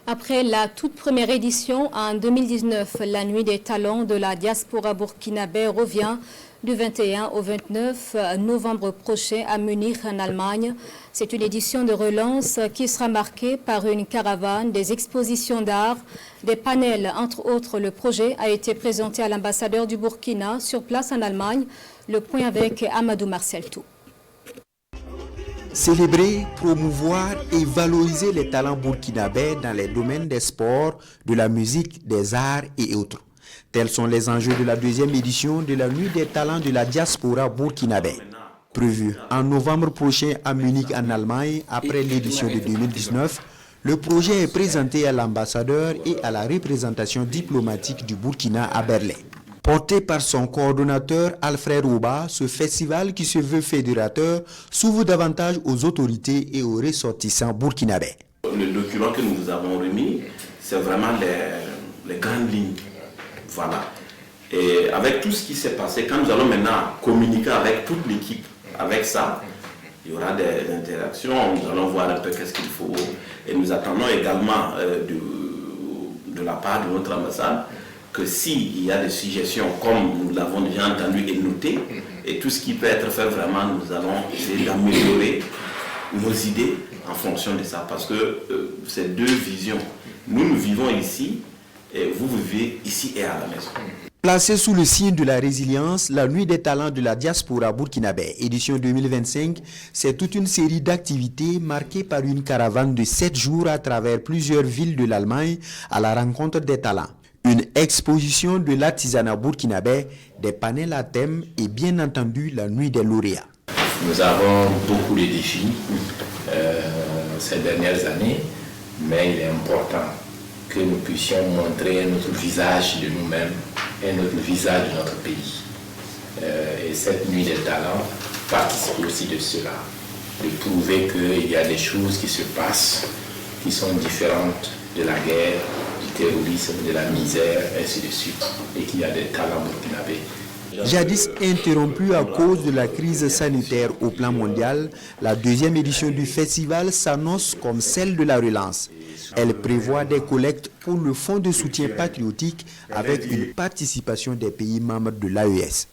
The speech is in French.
Après la toute première édition en 2019, la Nuit des talents de la diaspora burkinabé revient du 21 au 29 novembre prochain à Munich en Allemagne. C'est une édition de relance qui sera marquée par une caravane, des expositions d'art, des panels. Entre autres, le projet a été présenté à l'ambassadeur du Burkina sur place en Allemagne. Le point avec Amadou Marcel Tou. Célébrer, promouvoir et valoriser les talents burkinabés dans les domaines des sports, de la musique, des arts et autres. Tels sont les enjeux de la deuxième édition de la Nuit des talents de la diaspora burkinabé. Prévue en novembre prochain à Munich en Allemagne, après l'édition de 2019, le projet est présenté à l'ambassadeur et à la représentation diplomatique du Burkina à Berlin. Porté par son coordonnateur Alfred Rouba, ce festival qui se veut fédérateur s'ouvre davantage aux autorités et aux ressortissants burkinabés. Le document que nous vous avons remis, c'est vraiment les grandes lignes. Voilà. Et avec tout ce qui s'est passé, quand nous allons maintenant communiquer avec toute l'équipe, avec ça, il y aura des interactions, nous allons voir un peu qu'est-ce qu'il faut. Et nous attendons également de la part de notre ambassade que s'il y a des suggestions, comme nous l'avons déjà entendu et noté, et tout ce qui peut être fait vraiment, nous allons essayer d'améliorer nos idées en fonction de ça. Parce que c'est deux visions. Nous vivons ici, et vous vivez ici et à la maison. Placée sous le signe de la résilience, la Nuit des talents de la diaspora burkinabé, édition 2025, c'est toute une série d'activités marquées par une caravane de 7 jours à travers plusieurs villes de l'Allemagne à la rencontre des talents. Une exposition de l'artisanat burkinabé, des panels à thème et bien entendu la Nuit des lauréats. Nous avons beaucoup de défis ces dernières années, mais il est important que nous puissions montrer notre visage de nous-mêmes et notre visage de notre pays. Et cette Nuit des talents participe aussi de cela, de prouver qu'il y a des choses qui se passent, qui sont différentes de la guerre, du terrorisme, de la misère, ainsi de suite, et qu'il y a des talents burkinabés. Jadis interrompue à cause de la crise sanitaire au plan mondial, la deuxième édition du festival s'annonce comme celle de la relance. Elle prévoit des collectes pour le Fonds de soutien patriotique avec une participation des pays membres de l'AES.